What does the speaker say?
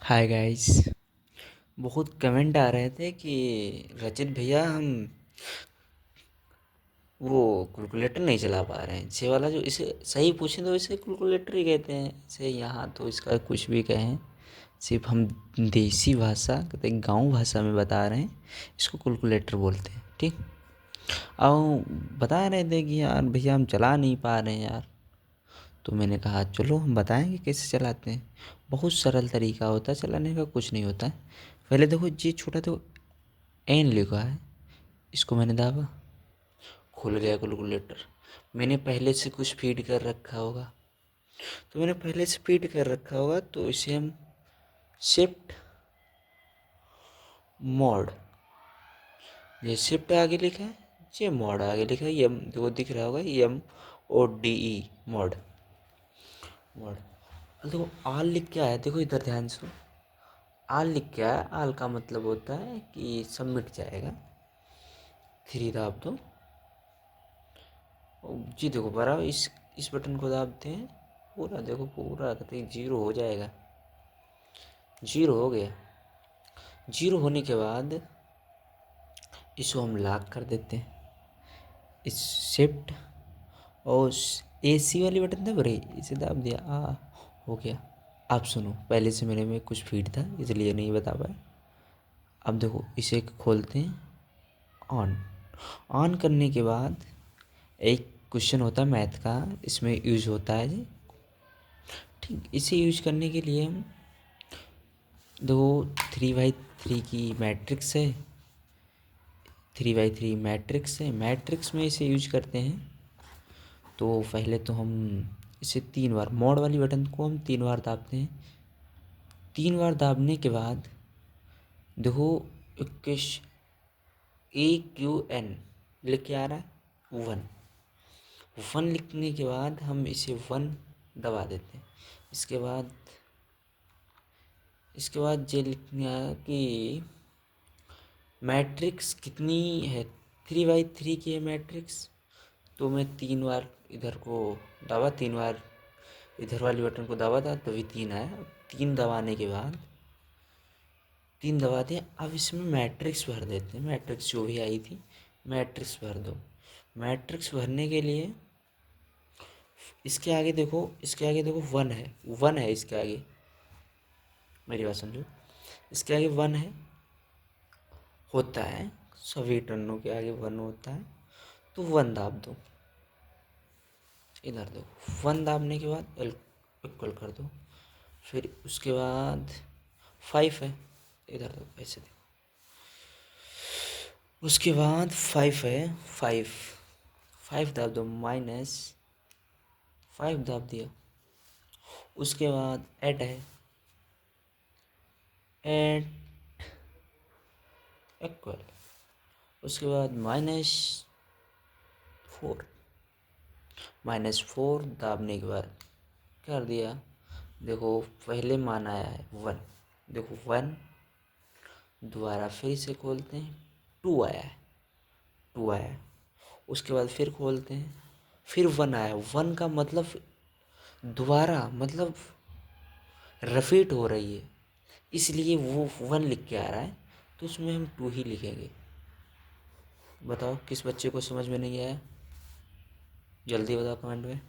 Hi guys. बहुत comment आ रहे थे कि रचित भैया हम वो कैलकुलेटर नहीं चला पा रहे हैं। ये वाला जो इसे सही पूछें तो इसे कैलकुलेटर ही कहते हैं। इसे यहाँ तो इसका कुछ भी कहें, सिर्फ हम देसी भाषा कहते गांव भाषा में बता रहे हैं, इसको कैलकुलेटर बोलते हैं। ठीक। और बता रहे थे कि यार भैया हम चला नहीं पा रहे हैं यार। तो मैंने कहा चलो हम बताएंगे कैसे चलाते हैं। बहुत सरल तरीका होता है चलाने का, कुछ नहीं होता है। पहले देखो ये छोटा तो एन लिखा है, इसको मैंने दाबा, खुल गया कैलकुलेटर। मैंने पहले से कुछ फीड कर रखा होगा, तो मैंने पहले से फीड कर रखा होगा तो इसे हम शिफ्ट मॉड, ये शिफ्ट आगे लिखा है, ये मॉड आगे लिखा है, एम वो दिख रहा होगा, MODE मॉड। मॉड देखो आल लिख के आया, देखो इधर ध्यान से। आल लिख के आया, आल का मतलब होता है कि सबमिट जाएगा। 3 दाब दो जी, देखो बराबर इस बटन को दाबते हैं, पूरा देखो पूरा कहते 0 हो जाएगा। 0 हो गया। 0 होने के बाद इसको हम लॉक कर देते हैं। इस शिफ्ट और AC वाली बटन दब रही, इसे दाब दिया, हो गया। अब सुनो, पहले से मेरे में कुछ फीड था इसलिए नहीं बता पाया। अब देखो इसे खोलते हैं, ऑन। ऑन करने के बाद एक क्वेश्चन होता है मैथ का, इसमें यूज होता है जी। ठीक, इसे यूज करने के लिए हम दो 3x3 की मैट्रिक्स है, 3x3 मैट्रिक्स है, मैट्रिक्स में इसे यूज करते हैं। तो पहले तो हम इसे 3 बार, मोड वाली बटन को हम 3 बार दाबते हैं। 3 बार दाबने के बाद देखो इक्कीस AQN लिख के आ रहा है, 1। 1 लिखने के बाद हम इसे 1 दबा देते हैं। इसके बाद ये लिखना है कि मैट्रिक्स कितनी है, 3x3 की है मैट्रिक्स। तो मैं 3 बार इधर को दबा, 3 बार इधर वाली बटन को दबा था तभी 3 आया। 3 दबाने के बाद 3 दबा दिया। अब इसमें मैट्रिक्स भर देते हैं, मैट्रिक्स जो भी आई थी मैट्रिक्स भर दो। मैट्रिक्स भरने के लिए इसके आगे देखो, इसके आगे देखो 1 है, 1 है इसके आगे, मेरी बात समझो। इसके आगे 1 है, होता है सभी टर्नों के आगे 1 होता है। तो 1 दाब दो, इधर देखो 1 दाबने के बाद इक्वल कर दो। फिर उसके बाद 5 है, इधर देखो ऐसे देखो। उसके बाद 5 है, 5 5 दाब दो, -5 दाब दिया। उसके बाद 8 है, 8 इक्वल। उसके बाद -4, -4 दाबने के बाद कर दिया। देखो पहले मान आया है 1, देखो 1, दोबारा फिर से खोलते हैं, 2 आया है, 2 आया है। उसके बाद फिर खोलते हैं, फिर 1 आया। 1 का मतलब दोबारा, मतलब रिपीट हो रही है, इसलिए वो 1 लिख के आ रहा है। तो उसमें हम 2 ही लिखेंगे। बताओ किस बच्चे को समझ में नहीं आया, जल्दी बताओ कमेंट में।